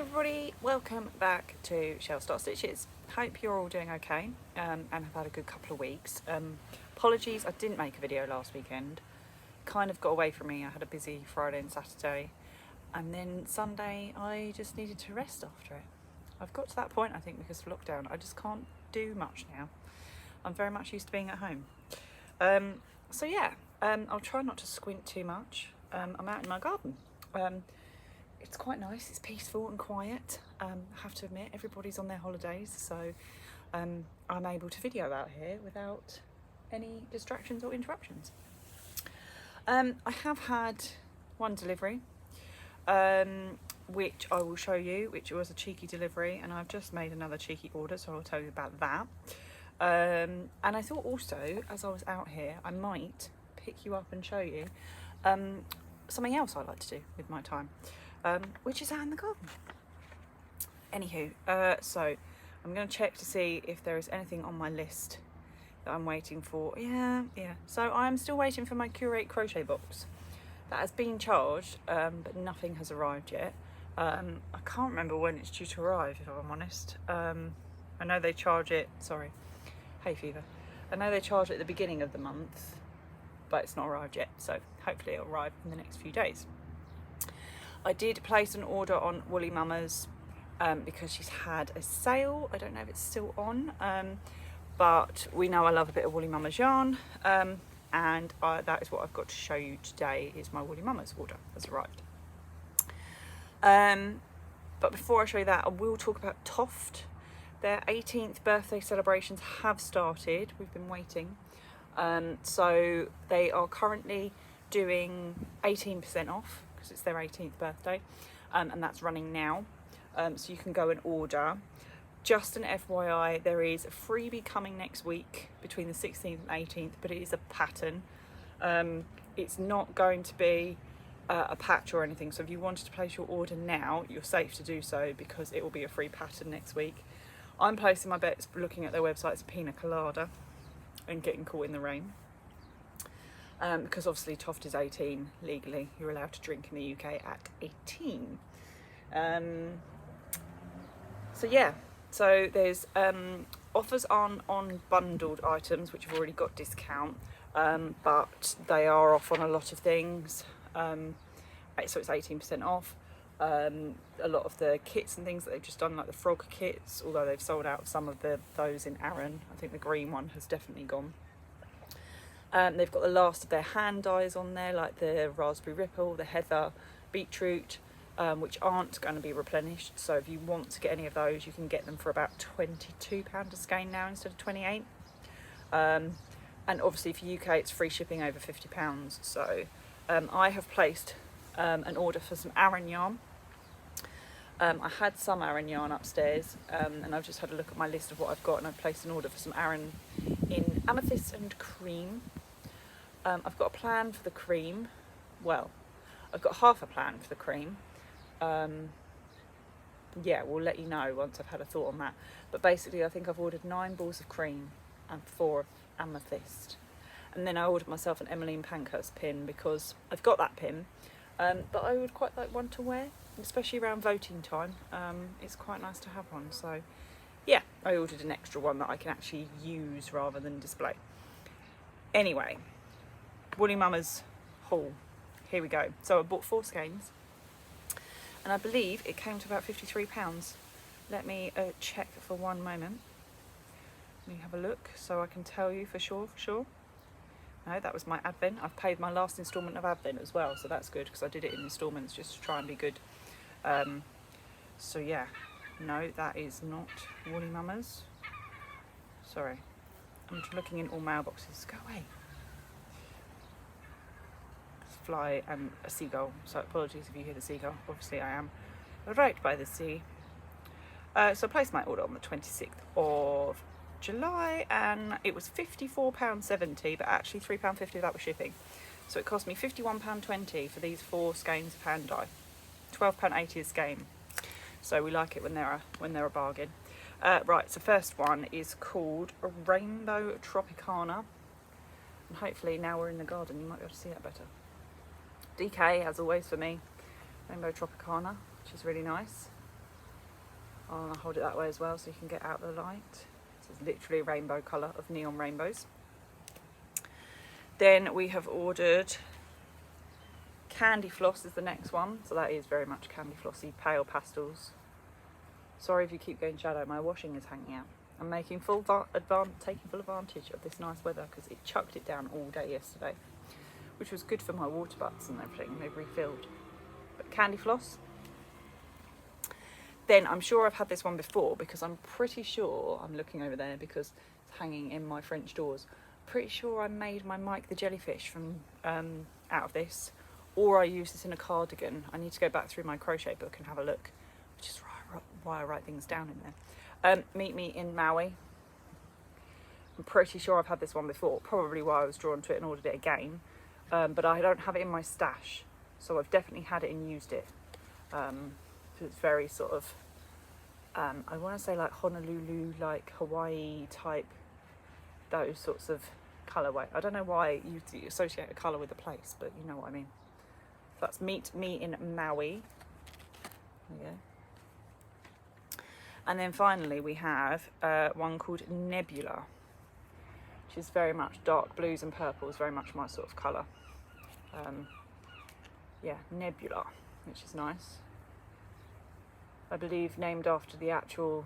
everybody, welcome back to Shell Start Stitches. Hope you're all doing okay and have had a good couple of weeks. Apologies, I didn't make a video last weekend. Kind of got away from me. I had a busy Friday and Saturday, and then Sunday I just needed to rest after it. I've got to that point, I think, because of lockdown. I just can't do much now. I'm very much used to being at home. So yeah, I'll try not to squint too much. I'm out in my garden. It's quite nice, it's peaceful and quiet. I have to admit, everybody's on their holidays, so I'm able to video out here without any distractions or interruptions. I have had one delivery, which I will show you, which was a cheeky delivery, and I've just made another cheeky order, so I'll tell you about that. And I thought also, as I was out here, I might pick you up and show you something else I like to do with my time. Which is out in the garden. Anywho, so I'm going to check to see if there is anything on my list that I'm waiting for. Yeah. So I'm still waiting for my crochet box. That has been charged, but nothing has arrived yet. I can't remember when it's due to arrive, if I'm honest. I know they charge it, sorry, hay fever. I know they charge it at the beginning of the month, but it's not arrived yet. So hopefully it'll arrive in the next few days. I did place an order on Woolly Mama's because she's had a sale. I don't know if it's still on, but we know I love a bit of Woolly Mama's yarn, and that is what I've got to show you today. Is my Woolly Mama's order has arrived. But before I show you that, I will talk about Toft. Their 18th birthday celebrations have started. We've been waiting. So they are currently doing 18% off, because it's their 18th birthday, and that's running now, so you can go and order. Just an FYI, there is a freebie coming next week between the 16th and 18th, but it is a pattern. It's not going to be a patch or anything, so if you wanted to place your order now, you're safe to do so, because it will be a free pattern next week. I'm placing my bets looking at their website. It's pina colada and getting caught in the rain. Because obviously Toft is 18 legally. You're allowed to drink in the UK at 18. So yeah, so there's offers on bundled items which have already got discount, but they are off on a lot of things. So it's 18% off. A lot of the kits and things that they've just done, like the frog kits, although they've sold out some of those in Aran. I think the green one has definitely gone. They've got the last of their hand dyes on there, like the raspberry ripple, the heather, beetroot, which aren't going to be replenished. So if you want to get any of those, you can get them for about £22 a skein now instead of 28. And obviously for UK, it's free shipping over £50. So I have placed an order for some Aran yarn. I had some Aran yarn upstairs, and I've just had a look at my list of what I've got, and I've placed an order for some Aran in amethyst and cream. I've got a plan for the cream. Well, I've got half a plan for the cream. Yeah, we'll let you know once I've had a thought on that. But basically, I think I've ordered 9 balls of cream and 4 of amethyst. And then I ordered myself an Emmeline Pankhurst pin, because I've got that pin, but I would quite like one to wear, especially around voting time. It's quite nice to have one. So yeah, I ordered an extra one that I can actually use rather than display. Anyway, Woolly Mama's haul. Here we go. So I bought 4 skeins, and I believe it came to about £53. Let me check for one moment. Let me have a look so I can tell you for sure. No, that was my advent. I've paid my last instalment of advent as well, so that's good, because I did it in instalments just to try and be good. So yeah, no, that is not Woolly Mama's. Sorry, I'm looking in all mailboxes. Go away. Fly and a seagull, so apologies if you hear the seagull. Obviously I am right by the sea. So I placed my order on the 26th of July, and it was £54.70, but actually £3.50 of that was shipping. So it cost me £51.20 for these 4 skeins of hand dye, £12.80 a skein. So we like it when they're a bargain. Right, so first one is called Rainbow Tropicana, and hopefully now we're in the garden you might be able to see that better. DK, as always for me, Rainbow Tropicana, which is really nice. I'll hold it that way as well so you can get out the light. So it's literally a rainbow colour of neon rainbows. Then we have ordered Candy Floss is the next one. So that is very much Candy Flossy, pale pastels. Sorry if you keep going shadow, my washing is hanging out. I'm making taking full advantage of this nice weather because it chucked it down all day yesterday, which was good for my water butts and everything. They've refilled. But Candy Floss. Then I'm sure I've had this one before because I'm pretty sure, I'm looking over there because it's hanging in my French doors. Pretty sure I made my Mike the Jellyfish from out of this, or I used this in a cardigan. I need to go back through my crochet book and have a look, which is why I write things down in there. Meet Me in Maui. I'm pretty sure I've had this one before, probably why I was drawn to it and ordered it again, but I don't have it in my stash, so I've definitely had it and used it. It's very sort of, I want to say like Honolulu, like Hawaii type, those sorts of colourway. I don't know why you associate a colour with a place, but you know what I mean. So that's Meet Me in Maui. There you go. And then finally we have one called Nebula, which is very much dark blues and purples, very much my sort of colour. Yeah, Nebula, which is nice. I believe named after the actual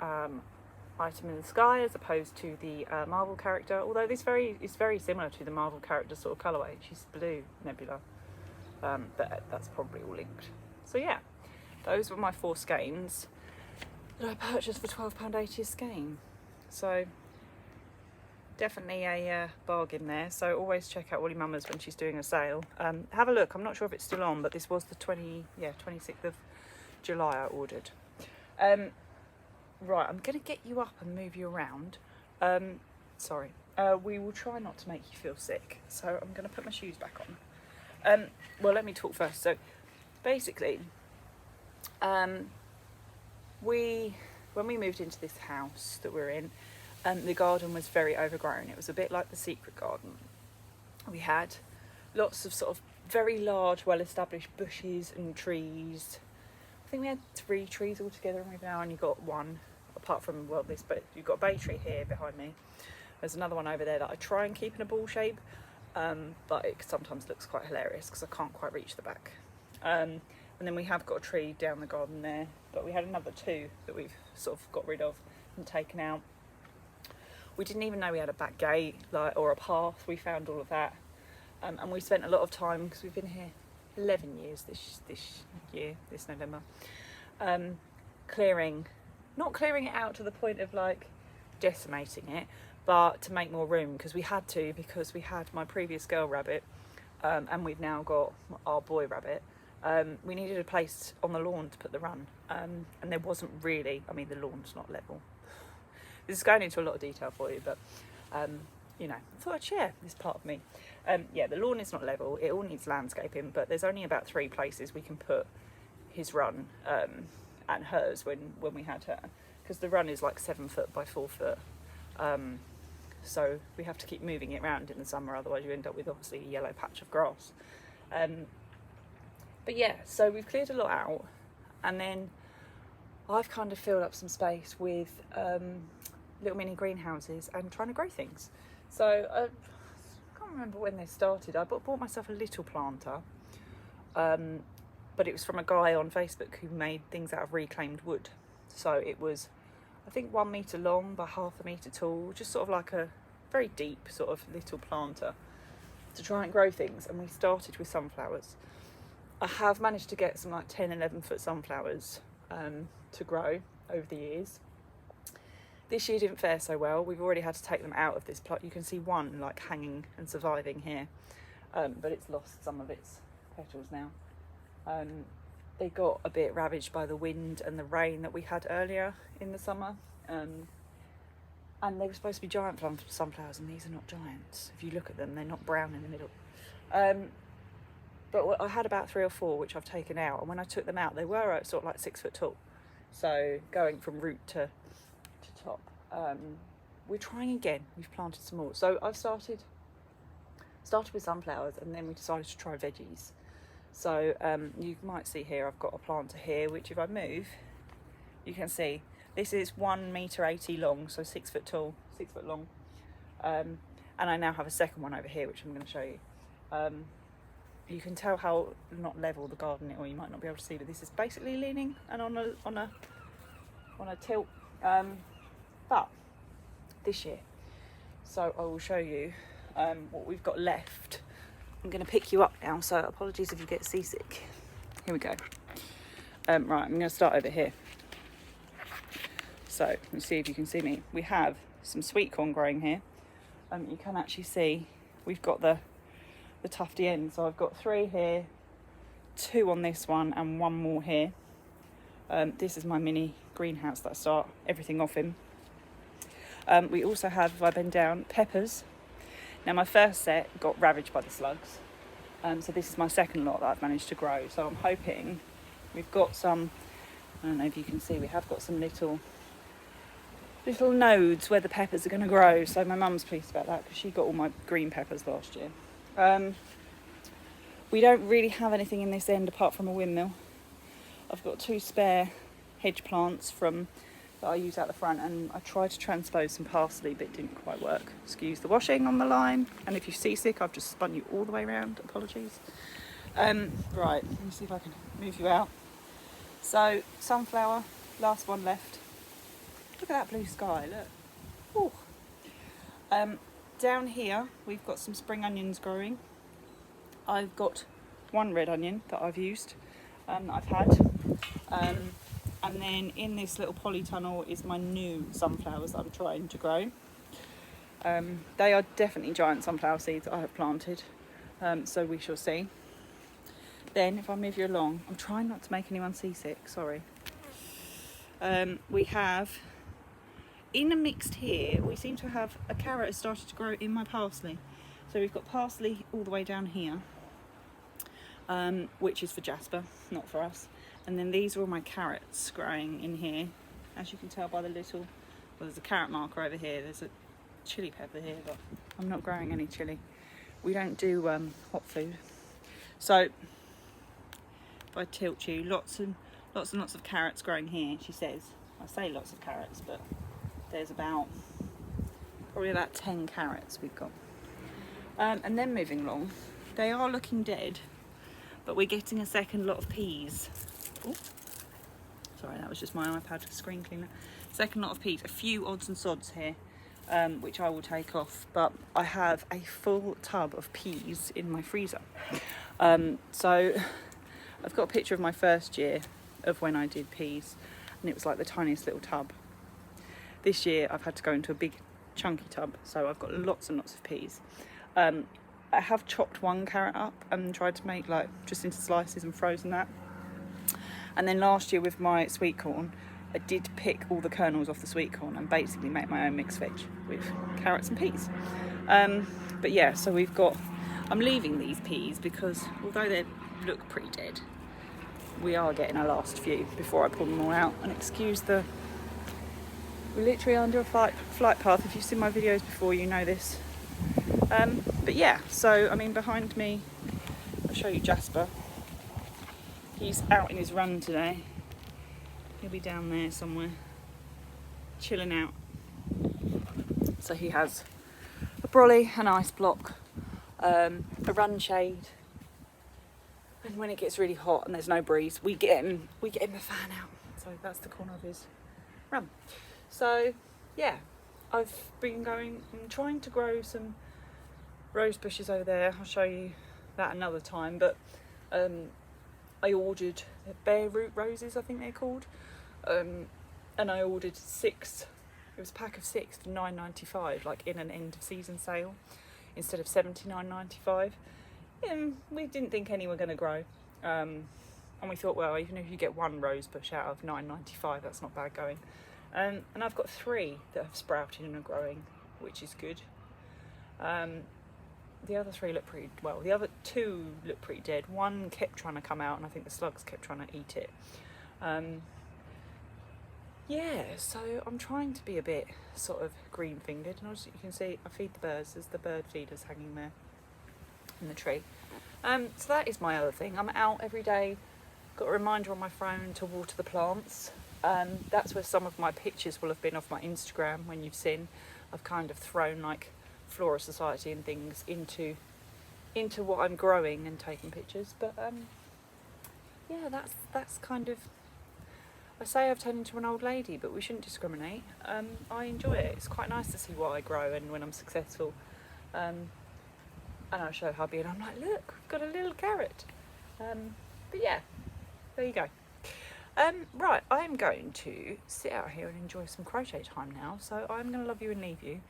item in the sky as opposed to the Marvel character, although this is very similar to the Marvel character sort of colourway. She's blue, Nebula, but that's probably all linked. So yeah, those were my 4 skeins that I purchased for £12.80 a skein. So definitely a bargain there. So always check out Woolly Mama's when she's doing a sale. Have a look. I'm not sure if it's still on, but this was the 26th of July I ordered. Right, I'm going to get you up and move you around. Sorry. We will try not to make you feel sick. So I'm going to put my shoes back on. Well, let me talk first. So basically, when we moved into this house that we're in, the garden was very overgrown. It was a bit like the secret garden. We had lots of sort of very large, well-established bushes and trees. I think we had 3 trees altogether, and we've now only got 1, apart from, well, this, but you've got a bay tree here behind me. There's another one over there that I try and keep in a ball shape, but it sometimes looks quite hilarious because I can't quite reach the back. And then we have got a tree down the garden there, but we had another 2 that we've sort of got rid of and taken out. We didn't even know we had a back gate, or a path. We found all of that, and we spent a lot of time, because we've been here 11 years this year, this November, not clearing it out to the point of like decimating it, but to make more room, because we had to, because we had my previous girl rabbit, and we've now got our boy rabbit. We needed a place on the lawn to put the run, and there wasn't really. I mean, the lawn's not level. This is going into a lot of detail for you, but you know, I thought I'd share this part of me. Yeah, the lawn is not level. It all needs landscaping, but there's only about 3 places we can put his run and hers when we had her, because the run is like 7 foot by 4 foot. So we have to keep moving it around in the summer, otherwise you end up with obviously a yellow patch of grass. But yeah, so we've cleared a lot out, and then I've kind of filled up some space with little mini greenhouses and trying to grow things. So I can't remember when they started. I bought myself a little planter, but it was from a guy on Facebook who made things out of reclaimed wood. So it was, I think, 1 metre long by ½ a metre tall, just sort of like a very deep sort of little planter to try and grow things. And we started with sunflowers. I have managed to get some like 10, 11 foot sunflowers to grow over the years. This year didn't fare so well. We've already had to take them out of this plot. You can see one like hanging and surviving here, but it's lost some of its petals now. They got a bit ravaged by the wind and the rain that we had earlier in the summer, and they were supposed to be giant sunflowers, and these are not giants. If you look at them, they're not brown in the middle. But I had about 3 or 4 which I've taken out, and when I took them out, they were sort of like 6 foot tall. So going from root to top. We're trying again. We've planted some more. So I've started with sunflowers, and then we decided to try veggies. So you might see here I've got a planter here, which if I move, you can see this is 1.80 m long, so 6 foot tall, 6 foot long. And I now have a second one over here, which I'm going to show you. You can tell how not level the garden is, or you might not be able to see, but this is basically leaning and on a tilt. But this year, so I will show you what we've got left. I'm going to pick you up now, so apologies if you get seasick. Here we go. Right, I'm going to start over here. So let's see if you can see me. We have some sweet corn growing here. You can actually see we've got the tufty end. So I've got 3 here, 2 on this one, and 1 more here. This is my mini greenhouse that I start everything off in. We also have, if I bend down, peppers. Now my first set got ravaged by the slugs, so this is my second lot that I've managed to grow. So I'm hoping we've got some, I don't know if you can see, we have got some little nodes where the peppers are going to grow. So my mum's pleased about that because she got all my green peppers last year. We don't really have anything in this end apart from a windmill. I've got 2 spare hedge plants that I use out the front, and I tried to transpose some parsley but it didn't quite work. Excuse the washing on the line, and if you're seasick I've just spun you all the way around, apologies. Right, let me see if I can move you out. So sunflower, last one left. Look at that blue sky, look. Ooh. Down here we've got some spring onions growing. I've got 1 red onion that I've used, that I've had. And then in this little polytunnel is my new sunflowers that I'm trying to grow. They are definitely giant sunflower seeds that I have planted, so we shall see. Then if I move you along, I'm trying not to make anyone seasick, sorry. We have, in a mixed here, we seem to have a carrot has started to grow in my parsley. So we've got parsley all the way down here, which is for Jasper, not for us. And then these are all my carrots growing in here. As you can tell by the little, well, there's a carrot marker over here. There's a chili pepper here, but I'm not growing any chili. We don't do hot food. So if I tilt you, lots and lots of carrots growing here, she says. I say lots of carrots, but there's probably about 10 carrots we've got. And then moving along, they are looking dead, but we're getting a second lot of peas. Ooh. Sorry, that was just my iPad screen cleaner. Second lot of peas, a few odds and sods here, which I will take off, but I have a full tub of peas in my freezer. So I've got a picture of my first year of when I did peas, and it was like the tiniest little tub. This year I've had to go into a big chunky tub, so I've got lots and lots of peas. I have chopped 1 carrot up and tried to make like just into slices and frozen that. And then last year with my sweet corn, I did pick all the kernels off the sweet corn and basically make my own mixed veg with carrots and peas. But yeah, so I'm leaving these peas because although they look pretty dead, we are getting a last few before I pull them all out. And excuse we're literally under a flight path. If you've seen my videos before, you know this. But yeah, so I mean behind me, I'll show you Jasper. He's out in his run today. He'll be down there somewhere, chilling out. So he has a brolly, an ice block, a run shade, and when it gets really hot and there's no breeze, we get him the fan out. So that's the corner of his run. So yeah, I've been going and trying to grow some rose bushes over there. I'll show you that another time, but I ordered bare root roses, I think they're called, and I ordered 6. It was a pack of 6 for $9.95, like in an end of season sale, instead of $79.95. We didn't think any were going to grow, and we thought, well, even if you get 1 rose bush out of $9.95, that's not bad going. And I've got 3 that have sprouted and are growing, which is good. The other 3 look pretty well. The other 2 look pretty dead. 1 kept trying to come out, and I think the slugs kept trying to eat it. Yeah, so I'm trying to be a bit sort of green fingered, and as you can see, I feed the birds. There's the bird feeders hanging there in the tree. So that is my other thing. I'm out every day. Got a reminder on my phone to water the plants. That's where some of my pictures will have been off my Instagram. When you've seen, I've kind of thrown like Flora Society and things into what I'm growing and taking pictures. But yeah, that's kind of, I say I've turned into an old lady, but we shouldn't discriminate. I enjoy it. It's quite nice to see what I grow and when I'm successful. And I show hubby and I'm like, look, we've got a little carrot. But yeah, there you go. Right, I'm going to sit out here and enjoy some crochet time now. So I'm going to love you and leave you.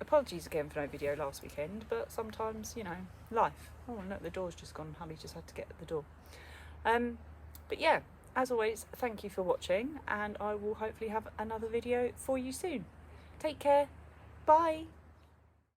Apologies again for no video last weekend, but sometimes, you know, life. Oh, look, the door's just gone. Hubby just had to get at the door. But yeah, as always, thank you for watching, and I will hopefully have another video for you soon. Take care. Bye.